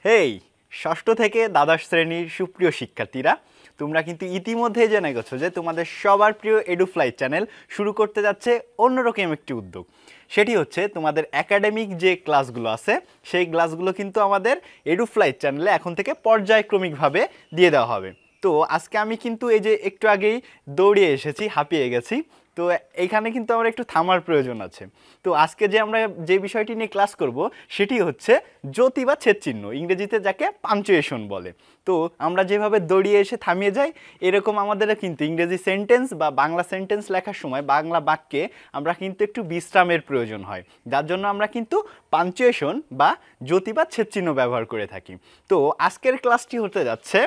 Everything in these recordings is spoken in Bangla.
হেই, ষষ্ঠ থেকে দ্বাদশ শ্রেণীর সুপ্রিয় শিক্ষার্থীরা, তোমরা কিন্তু ইতিমধ্যেই জেনে গেছো যে তোমাদের সবার প্রিয় এডুফ্লাইজ চ্যানেল শুরু করতে যাচ্ছে অন্যরকম একটি উদ্যোগ। সেটি হচ্ছে তোমাদের একাডেমিক যে ক্লাসগুলো আছে সেই ক্লাসগুলো কিন্তু আমাদের এডুফ্লাইজ চ্যানেলে এখন থেকে পর্যায়ক্রমিকভাবে দিয়ে দেওয়া হবে। তো আজকে আমি কিন্তু এই যে একটু আগেই দৌড়িয়ে এসেছি, হাঁপিয়ে গেছি, তো এইখানে কিন্তু আমার একটু থামার প্রয়োজন আছে। তো আজকে যে আমরা যে বিষয়টি নিয়ে ক্লাস করব সেটি হচ্ছে জ্যোতি বা ছেদ চিহ্ন, ইংরেজিতে যাকে পাঞ্চুয়েশন বলে। তো আমরা যেভাবে দৌড়িয়ে এসে থামিয়ে যাই, এরকম আমাদের কিন্তু ইংরেজি সেন্টেন্স বা বাংলা সেন্টেন্স লেখার সময় বাংলা বাক্যে আমরা কিন্তু একটু বিশ্রামের প্রয়োজন হয়, যার জন্য আমরা কিন্তু পাঞ্চুয়েশন বা জ্যোতি বা ছেদ চিহ্ন ব্যবহার করে থাকি। তো আজকের ক্লাসটি হতে যাচ্ছে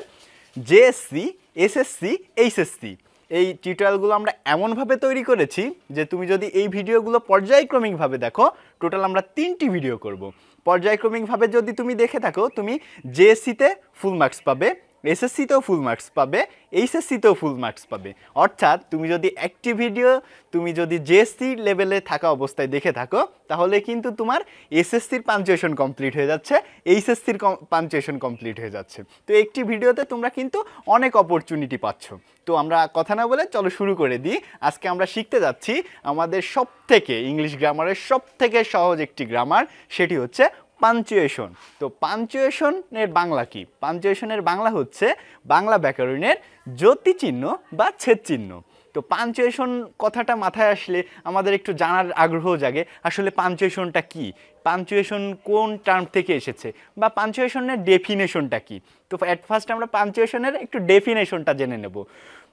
জেএসসি, এসএসসি, এইচএসসি। এই টিউটোরিয়ালগুলো আমরা এমনভাবে তৈরি করেছি যে তুমি যদি এই ভিডিওগুলো পর্যায়ক্রমিকভাবে দেখো, টোটাল আমরা 3টি ভিডিও করব। পর্যায়ক্রমিকভাবে যদি তুমি দেখে থাকো, তুমি জেএসসিতে ফুল মার্কস পাবে, এসএসসিতেও ফুল মার্কস পাবে, এইচএসসিতেও ফুল মার্কস পাবে। অর্থাৎ তুমি যদি একটি ভিডিও তুমি যদি জেএসসি লেভেলে থাকা অবস্থায় দেখে থাকো, তাহলে কিন্তু তোমার এসএসসির পাঞ্চুয়েশন কমপ্লিট হয়ে যাচ্ছে, এইচএসসির পাঞ্চুয়েশন কমপ্লিট হয়ে যাচ্ছে। তো একটি ভিডিওতে তোমরা কিন্তু অনেক অপরচুনিটি পাচ্ছ। তো আমরা কথা না বলে চলো শুরু করে দিই। আজকে আমরা শিখতে যাচ্ছি আমাদের সবথেকে ইংলিশ গ্রামারের সবথেকে সহজ একটি গ্রামার, সেটি হচ্ছে পাঞ্চুয়েশন। তো পাঞ্চুয়েশনের বাংলা কি? পাঞ্চুয়েশনের বাংলা হচ্ছে বাংলা ব্যাকরণের জ্যোতি চিহ্ন বা ছেদ চিহ্ন। তো পাঞ্চুয়েশন কথাটা মাথায় আসলে আমাদের একটু জানার আগ্রহ জাগে, আসলে পাঞ্চুয়েশনটা কি, পাঞ্চুয়েশন কোন টার্ম থেকে এসেছে, বা পাঞ্চুয়েশনের ডেফিনেশনটা কি। তো অ্যাট ফার্স্ট আমরা পাঞ্চুয়েশনের একটু ডেফিনেশনটা জেনে নেব।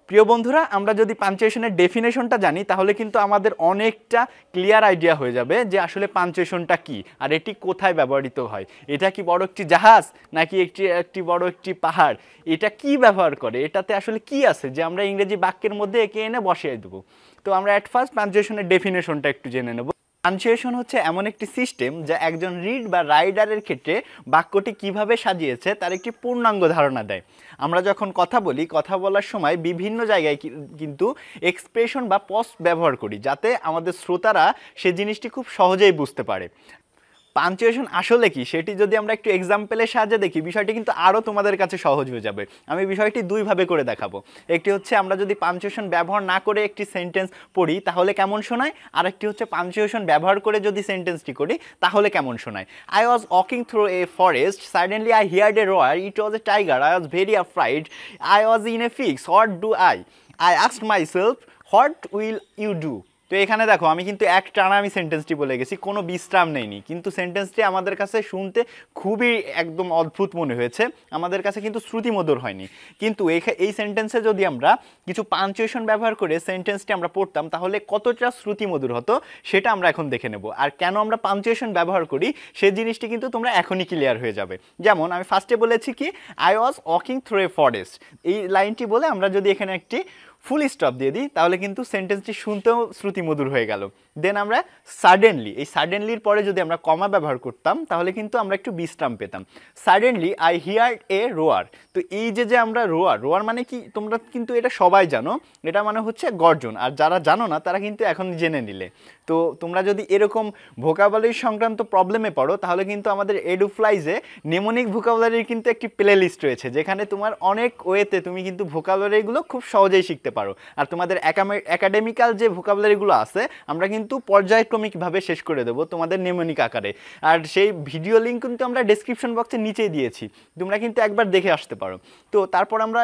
প্রিয় বন্ধুরা, আমরা যদি পাঞ্চুয়েশনের ডেফিনেশনটা জানি, তাহলে কিন্তু আমাদের অনেকটা ক্লিয়ার আইডিয়া হয়ে যাবে যে আসলে পাঞ্চুয়েশনটা কি আর এটি কোথায় ব্যবহৃত হয়। এটা কি বড় একটি জাহাজ, নাকি একটি বড় একটি পাহাড়? এটা কি ব্যবহার করে, এটাতে আসলে কি আছে যে আমরা ইংরেজি বাক্যের মধ্যে একে এনে বসিয়ে দেবো। তো আমরা অ্যাট ফার্স্ট পাঞ্চুয়েশনের ডেফিনেশনটা একটু জেনে নেব। পাঞ্চুয়েশন হচ্ছে এমন একটি সিস্টেম যা একজন রিড বা রাইডারের ক্ষেত্রে বাক্যটি কিভাবে সাজিয়েছে তার একটি পূর্ণাঙ্গ ধারণা দেয়। আমরা যখন কথা বলি, কথা বলার সময় বিভিন্ন জায়গায় কিন্তু এক্সপ্রেশন বা পজ ব্যবহার করি, যাতে আমাদের শ্রোতারা সে জিনিসটি খুব সহজেই বুঝতে পারে। পাঞ্চুয়েশন আসলে কি সেটি যদি আমরা একটু এক্সাম্পলের সাহায্যে দেখি, বিষয়টি কিন্তু আরও তোমাদের কাছে সহজ হয়ে যাবে। আমি বিষয়টি দুইভাবে করে দেখাবো। একটি হচ্ছে আমরা যদি পাঞ্চুয়েশন ব্যবহার না করে একটি সেন্টেন্স পড়ি তাহলে কেমন শোনায়, আর একটি হচ্ছে পাঞ্চুয়েশন ব্যবহার করে যদি সেন্টেন্সটি করি তাহলে কেমন শোনায়। I was walking through a forest, suddenly I heard a roar, it was a tiger, I was very afraid, I was in a fix, what do I asked myself, what will you do. তো এখানে দেখো আমি কিন্তু এক টানা আমি সেন্টেন্সটি বলে গেছি, কোনো বিশ্রাম নেইনি, কিন্তু সেন্টেন্সটি আমাদের কাছে শুনতে খুবই একদম অদ্ভুত মনে হয়েছে, আমাদের কাছে কিন্তু শ্রুতিমধুর হয়নি। কিন্তু এই সেন্টেন্সে যদি আমরা কিছু পাঞ্চুয়েশন ব্যবহার করে সেন্টেন্সটি আমরা পড়তাম তাহলে কতটা শ্রুতিমধুর হতো সেটা আমরা এখন দেখে নেব। আর কেন আমরা পাঞ্চুয়েশন ব্যবহার করি সেই জিনিসটি কিন্তু তোমরা এখনই ক্লিয়ার হয়ে যাবে। যেমন আমি ফার্স্টে বলেছি কি, I was walking through a forest, এই লাইনটি বলে আমরা যদি এখানে একটি ফুল স্টপ দিয়ে দিই তাহলে কিন্তু সেন্টেন্সটি শুনতেও শ্রুতিমধুর হয়ে গেল। দেন আমরা সাডেনলি, এই সাডেনলির পরে যদি আমরা কমা ব্যবহার করতাম তাহলে কিন্তু আমরা একটু বিশ্রাম পেতাম। সাডেনলি আই হিয়ার্ড এ রোয়ার, তো এই যে আমরা রোয়ার মানে কি তোমরা কিন্তু এটা সবাই জানো, এটা মানে হচ্ছে গর্জন, আর যারা জানো না তারা কিন্তু এখন জেনে নিলে। তো তোমরা যদি এরকম ভোকাবুলারি সংক্রান্ত প্রবলেমে পড়ো তাহলে কিন্তু আমাদের এডুফ্লাইজে নেমোনিক ভোকাবুলারির কিন্তু একটি প্লে লিস্ট রয়েছে, যেখানে তোমার অনেক ওয়েতে তুমি কিন্তু ভোকাবুলারিগুলো খুব সহজেই শিখতে পারো। আর তোমাদের একাডেমিক্যাল যে ভোকাবুলারিগুলো আছে আমরা কিন্তু পর্যায়ক্রমিকভাবে শেষ করে দেবো তোমাদের নেমোনিক আকারে, আর সেই ভিডিও লিঙ্ক কিন্তু আমরা ডেসক্রিপশন বক্সে নিচেই দিয়েছি, তোমরা কিন্তু একবার দেখে আসতে পারো। তো তারপর আমরা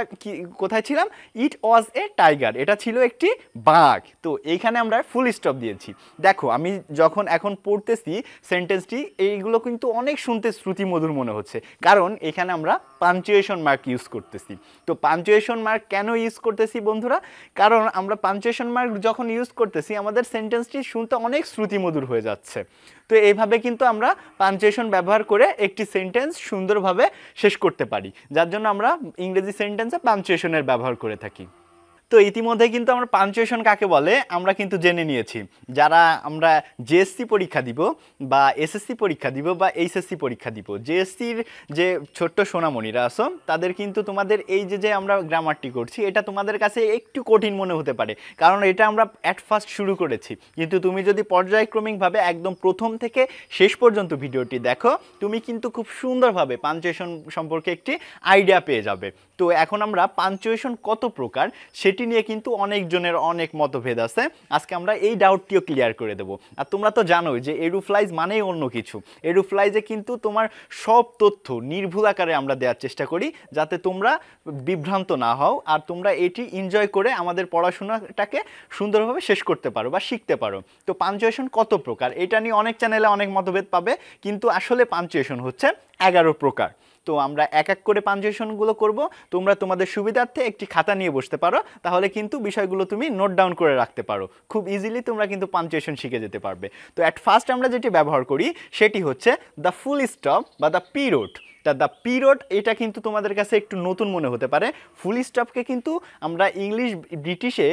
কোথায় ছিলাম, ইট ওয়াজ এ টাইগার, এটা ছিল একটি বাঘ। তো এইখানে আমরা ফুল স্টপ দিয়েছি। দেখো আমি যখন এখন পড়তেছি সেন্টেন্সটি, এইগুলো কিন্তু অনেক শুনতে শ্রুতিমধুর মনে হচ্ছে, কারণ এখানে আমরা পাঞ্চুয়েশন মার্ক ইউজ করতেছি। তো পাঞ্চুয়েশন মার্ক কেন ইউজ করতেছি বন্ধুরা, কারণ আমরা পাঞ্চুয়েশন মার্ক যখন ইউজ করতেছি আমাদের সেন্টেন্সটি শুনতে অনেক শ্রুতিমধুর হয়ে যাচ্ছে। তো এইভাবে কিন্তু আমরা পাঞ্চুয়েশন ব্যবহার করে একটি সেন্টেন্স সুন্দরভাবে শেষ করতে পারি, যার জন্য আমরা ইংরেজি সেন্টেন্সে পাঞ্চুয়েশনের ব্যবহার করে থাকি। তো ইতিমধ্যে কিন্তু আমরা পাঞ্চুয়েশন কাকে বলে আমরা কিন্তু জেনে নিয়েছি। যারা আমরা জেএসসি পরীক্ষা দিব বা এসএসসি পরীক্ষা দিব বা এইচএসসি পরীক্ষা দিব, জেএসসির যে ছোট্ট সোনামণিরা আছো তাদের কিন্তু তোমাদের এই যে আমরা গ্রামারটি করছি এটা তোমাদের কাছে একটু কঠিন মনে হতে পারে, কারণ এটা আমরা অ্যাট ফার্স্ট শুরু করেছি। কিন্তু তুমি যদি পর্যায়ক্রমিকভাবে একদম প্রথম থেকে শেষ পর্যন্ত ভিডিওটি দেখো, তুমি কিন্তু খুব সুন্দরভাবে পাঞ্চুয়েশন সম্পর্কে একটি আইডিয়া পেয়ে যাবে। তো এখন আমরা পাঞ্চুয়েশন কত প্রকার সেটি নিয়ে কিন্তু অনেকজনের অনেক মতভেদ আছে, আজকে আমরা এই ডাউটটিও ক্লিয়ার করে দেব। আর তোমরা তো জানোই যে এডুফ্লাইজ মানেই অন্য কিছু। এডুফ্লাইজে কিন্তু তোমার সব তথ্য নির্ভুল আকারে আমরা দেওয়ার চেষ্টা করি যাতে তোমরা বিভ্রান্ত না হও আর তোমরা এটি এনজয় করে আমাদের পড়াশোনাটাকে সুন্দরভাবে শেষ করতে পারো বা শিখতে পারো। তো পাঞ্চুয়েশন কত প্রকার এটা নিয়ে অনেক চ্যানেলে অনেক মতভেদ পাবে, কিন্তু আসলে পাঞ্চুয়েশন হচ্ছে 11 প্রকার। তো আমরা এক এক করে পাঞ্চুয়েশনগুলো করব, তোমরা তোমাদের সুবিধার্থে একটি খাতা নিয়ে বসতে পারো, তাহলে কিন্তু বিষয়গুলো তুমি নোট ডাউন করে রাখতে পারো। খুব ইজিলি তোমরা কিন্তু পাঞ্চুয়েশন শিখে যেতে পারবে। তো অ্যাট ফার্স্ট আমরা যেটি ব্যবহার করি সেটি হচ্ছে দ্য ফুল স্টপ বা দ্য পিরিয়ড। দ্য পিরিয়ড এটা কিন্তু তোমাদের কাছে একটু নতুন মনে হতে পারে। ফুল স্টপকে কিন্তু আমরা ইংলিশ ব্রিটিশে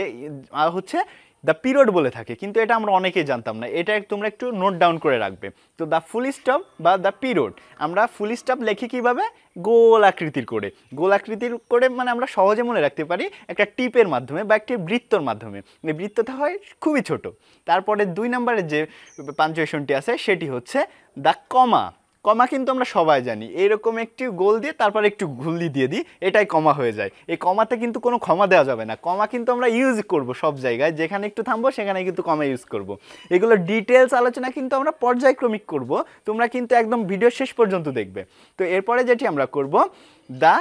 হচ্ছে দ্য পিরিয়ড বলে থাকে, কিন্তু এটা আমরা অনেকেই জানতাম না, এটা তোমরা একটু নোট ডাউন করে রাখবে। তো দ্য ফুল স্টপ বা দ্য পিরিয়ড আমরা ফুল স্টপ লিখি কীভাবে, গোল আকৃতির করে। গোল আকৃতির করে মানে আমরা সহজে মনে রাখতে পারি একটা টিপের মাধ্যমে বা একটি বৃত্তর মাধ্যমে। এই বৃত্তটা হয় খুবই ছোট। তারপরে 2 নম্বরের যে পাঞ্চুয়েশনটি আছে সেটি হচ্ছে দ্য কমা। কমা কিন্তু আমরা সবাই জানি, এইরকম একটি গোল দিয়ে তারপরে একটু ঘুল্লি দিয়ে দিই, এটাই কমা হয়ে যায়। এই কমাতে কিন্তু কোনো ক্ষমা দেওয়া যাবে না, কমা কিন্তু আমরা ইউজ করব সব জায়গায়, যেখানে একটু থামবো সেখানে কিন্তু কমা ইউজ করব। এগুলো ডিটেলস আলোচনা কিন্তু আমরা পর্যায়ক্রমিক করব, তোমরা কিন্তু একদম ভিডিও শেষ পর্যন্ত দেখবে। তো এরপরে যেটি আমরা করব দ্য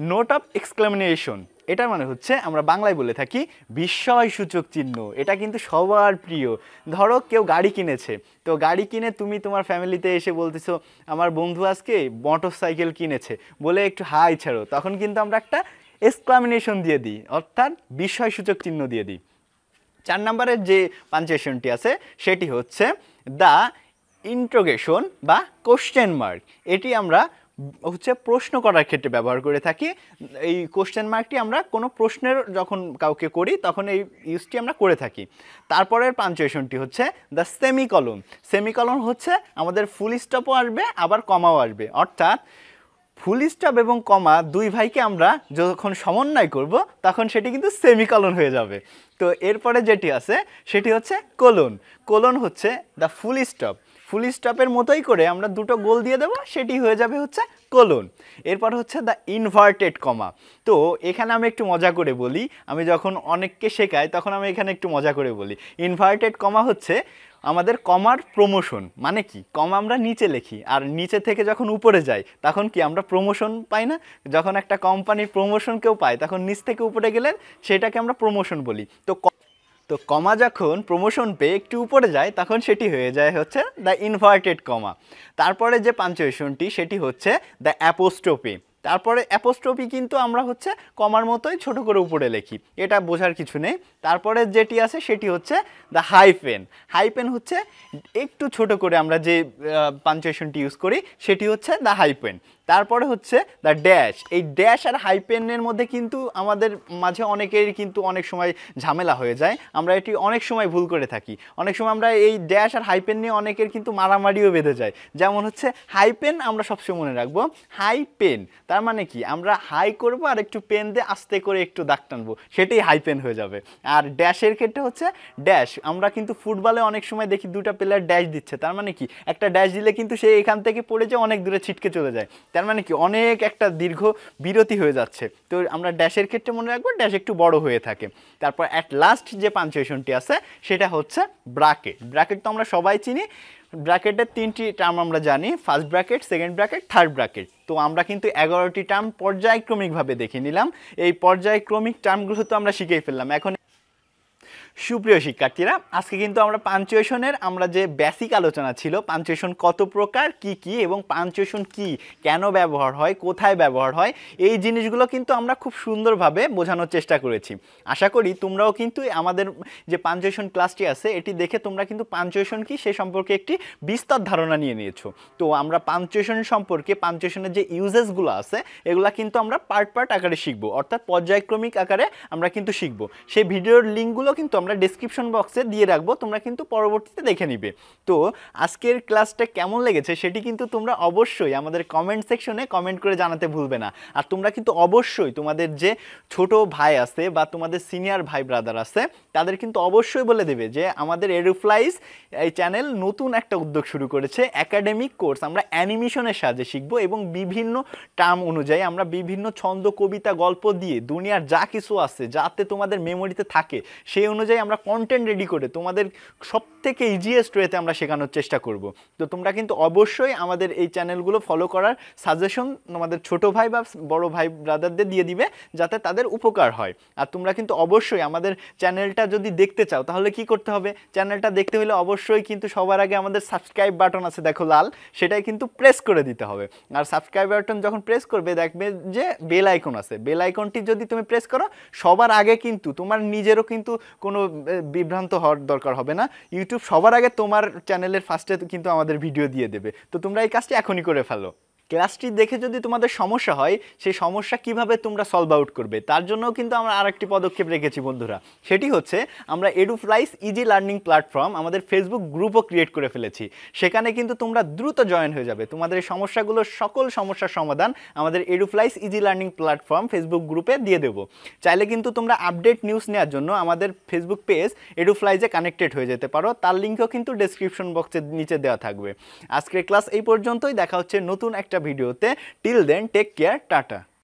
নোট অফ এক্সক্লামেশন। এটা মানে হচ্ছে আমরা বাংলায় বলে থাকি বিস্ময়সূচক চিহ্ন। এটা কিন্তু সবার প্রিয়। ধরো কেউ গাড়ি কিনেছে, তো গাড়ি কিনে তুমি তোমার ফ্যামিলিতে এসে বলতেছো আমার বন্ধু আজকে মোটর সাইকেল কিনেছে, বলে একটু হাই ছাড়ো, তখন কিন্তু আমরা একটা এক্সক্লামেশন দিয়ে দিই, অর্থাৎ বিস্ময়সূচক চিহ্ন দিয়ে দিই। 4 নম্বরের যে পাঞ্চুয়েশনটি আছে সেটি হচ্ছে দ্য ইন্টারোগেশন বা কোশ্চেন মার্ক। এটি আমরা হচ্ছে প্রশ্ন করার ক্ষেত্রে ব্যবহার করে থাকি। এই কোশ্চেন মার্কটি আমরা কোনো প্রশ্নের যখন কাউকে করি তখন এই ইউজটি আমরা করে থাকি। তারপরের পাঞ্চুয়েশনটি হচ্ছে দ্য সেমিকলন। সেমিকলন হচ্ছে আমাদের ফুল স্টপও আসবে আবার কমাও আসবে, অর্থাৎ ফুল স্টপ এবং কমা দুই ভাইকে আমরা যখন সমন্বয় করব তখন সেটি কিন্তু সেমিকলন হয়ে যাবে। তো এরপরে যেটি আছে সেটি হচ্ছে কোলন। কোলন হচ্ছে দ্য ফুল স্টপ। ফুল স্টপের মতোই করে আমরা দুটো গোল দিয়ে দেবো, সেটি হয়ে যাবে হচ্ছে কোলন। এরপর হচ্ছে দ্য ইনভার্টেড কমা। তো এখানে আমি একটু মজা করে বলি, আমি যখন অনেককে শেখাই তখন আমি এখানে একটু মজা করে বলি, ইনভার্টেড কমা হচ্ছে আমাদের কমার প্রমোশন। মানে কি, কমা আমরা নিচে লিখি আর নিচে থেকে যখন উপরে যাই তখন কি আমরা প্রমোশন পাই না? যখন একটা কোম্পানির প্রমোশন কেউ পায় তখন নিচ থেকে উপরে গেলে সেটাকে আমরা প্রমোশন বলি। তো কমা যখন প্রমোশন পেয়ে একটু উপরে যায় তখন সেটি হয়ে যায় হচ্ছে দ্য ইনভার্টেড কমা। তারপরে যে পাঞ্চুয়েশনটি সেটি হচ্ছে দ্য অ্যাপোস্ট্রোফি। তারপরে অ্যাপোস্ট্রোফি কিন্তু আমরা হচ্ছে কমার মতোই ছোট করে উপরে লিখি, এটা বোঝার কিছু নেই। তারপরে যেটি আছে সেটি হচ্ছে দ্য হাইফেন। হাইফেন হচ্ছে একটু ছোট করে আমরা যে পাঞ্চুয়েশনটি ইউজ করি সেটি হচ্ছে দ্য হাইফেন। তারপরে হচ্ছে দ্য ড্যাশ। এই ড্যাশ আর হাইপেনের মধ্যে কিন্তু আমাদের মাঝে অনেকেরই কিন্তু অনেক সময় ঝামেলা হয়ে যায়, আমরা এটি অনেক সময় ভুল করে থাকি। অনেক সময় আমরা এই ড্যাশ আর হাইপেন নিয়ে অনেকের কিন্তু মারামারিও বেঁধে যায়। যেমন হচ্ছে হাইপেন আমরা সবসময় মনে রাখবো হাই পেন, তার মানে কি আমরা হাই করবো আর একটু পেন দিয়ে আস্তে করে একটু দাগ টানবো, সেটাই হাইপেন হয়ে যাবে। আর ড্যাশের ক্ষেত্রে হচ্ছে ড্যাশ। আমরা কিন্তু ফুটবলে অনেক সময় দেখি দুটা প্লেয়ার ড্যাশ দিচ্ছে, তার মানে কি একটা ড্যাশ দিলে কিন্তু সে এখান থেকে পড়ে যায় অনেক দূরে ছিটকে চলে যায়, তার মানে কি অনেক একটা দীর্ঘ বিরতি হয়ে যাচ্ছে। তো আমরা ড্যাশের ক্ষেত্রে মনে রাখবো ড্যাশ একটু বড় হয়ে থাকে। তারপর অ্যাট লাস্ট যে পাঞ্চুয়েশনটি আছে সেটা হচ্ছে ব্রাকেট। ব্রাকেট তো আমরা সবাই চিনি, ব্র্যাকেটের 3টি টার্ম আমরা জানি, first bracket, second bracket, third bracket. তো আমরা কিন্তু 11টি টার্ম পর্যায়ক্রমিকভাবে দেখে নিলাম। এই পর্যায়ক্রমিক টার্মগুলো তো আমরা শিখেই ফেললাম। এখন সুপ্রিয় শিক্ষার্থীরা, আজকে কিন্তু আমরা পাঞ্চুয়েশনের আমরা যে বেসিক আলোচনা ছিল, পাঞ্চুয়েশন কত প্রকার, কি কি এবং পাঞ্চুয়েশন কি, কেন ব্যবহার হয়, কোথায় ব্যবহার হয়, এই জিনিসগুলো কিন্তু আমরা খুব সুন্দরভাবে বোঝানোর চেষ্টা করেছি। আশা করি তোমরাও কিন্তু আমাদের যে পাঞ্চুয়েশন ক্লাসটি আছে এটি দেখে তোমরা কিন্তু পাঞ্চুয়েশন কি সে সম্পর্কে একটি বিস্তর ধারণা নিয়ে নিয়েছো। তো আমরা পাঞ্চুয়েশন সম্পর্কে, পাঞ্চুয়েশনের যে ইউজেসগুলো আছে এগুলা কিন্তু আমরা পার্ট পার্ট আকারে শিখবো, অর্থাৎ পর্যায়ক্রমিক আকারে আমরা কিন্তু শিখবো। সেই ভিডিওর লিঙ্কগুলো কিন্তু আমরা ডেসক্রিপশন বক্সে দিয়ে রাখবো, তোমরা কিন্তু পরবর্তীতে দেখে নিবে। তো আজকের ক্লাসটা কেমন লেগেছে সেটি কিন্তু তোমরা অবশ্যই আমাদের কমেন্ট সেকশনে কমেন্ট করে জানাতে ভুলবে না। আর তোমরা কিন্তু অবশ্যই তোমাদের যে ছোট ভাই আছে বা তোমাদের সিনিয়র ভাই ব্রাদার আছে তাদের কিন্তু অবশ্যই বলে দেবে যে আমাদের এডুফ্লাইজ এই চ্যানেল নতুন একটা উদ্যোগ শুরু করেছে, একাডেমিক কোর্স আমরা অ্যানিমেশনের সাহায্যে শিখবো এবং বিভিন্ন টার্ম অনুযায়ী আমরা বিভিন্ন ছন্দ, কবিতা, গল্প দিয়ে দুনিয়ার যা কিছু আছে যাতে তোমাদের মেমোরিতে থাকে সেই অনুযায়ী আমরা কন্টেন্ট রেডি করে তোমাদের সবথেকে ইজিয়েস্ট ওয়েতে আমরা শেখানোর চেষ্টা করব। তো তোমরা কিন্তু অবশ্যই আমাদের এই চ্যানেলগুলো ফলো করার সাজেশন তোমাদের ছোট ভাই বা বড় ভাই ব্রাদারদের দিয়ে দিবে যাতে তাদের উপকার হয়। আর তোমরা কিন্তু অবশ্যই আমাদের চ্যানেলটা যদি দেখতে চাও তাহলে কি করতে হবে, চ্যানেলটা দেখতে হলে অবশ্যই কিন্তু সবার আগে আমাদের সাবস্ক্রাইব বাটন আছে দেখো লাল, সেটাই কিন্তু প্রেস করে দিতে হবে। আর সাবস্ক্রাইব বাটন যখন প্রেস করবে দেখবে যে বেল আইকন আছে, বেল আইকনটি যদি তুমি প্রেস করো সবার আগে কিন্তু তোমার নিজেরও কিন্তু কোনো বিভ্রান্ত হওয়ার দরকার হবে না, ইউটিউব সবার আগে তোমার চ্যানেলের ফার্স্টে কিন্তু আমাদের ভিডিও দিয়ে দেবে। তো তোমরা এই কাজটি এখনই করে ফেলো। ক্লাসটি দেখে যদি তোমাদের সমস্যা হয় সেই সমস্যা কিভাবে তোমরা সলভ আউট করবে তার জন্যও কিন্তু আমরা আরেকটি পদক্ষেপ রেখেছি বন্ধুরা, সেটি হচ্ছে আমরা এডুফ্লাইজ ইজি লার্নিং প্ল্যাটফর্ম আমাদের ফেসবুক গ্রুপও ক্রিয়েট করে ফেলেছি। সেখানে কিন্তু তোমরা দ্রুত জয়েন হয়ে যাবে, তোমাদের এই সমস্যাগুলোর সকল সমস্যার সমাধান আমাদের এডুফ্লাইজ ইজি লার্নিং প্ল্যাটফর্ম ফেসবুক গ্রুপে দিয়ে দেবো। চাইলে কিন্তু তোমরা আপডেট নিউজ নেওয়ার জন্য আমাদের ফেসবুক পেজ এডুফ্লাইজে কানেক্টেড হয়ে যেতে পারো, তার লিঙ্কও কিন্তু ডেসক্রিপশন বক্সের নিচে দেওয়া থাকবে। আজকের ক্লাস এই পর্যন্তই, দেখা হচ্ছে নতুন একটা ভিডিওতে। Till then take care, tata.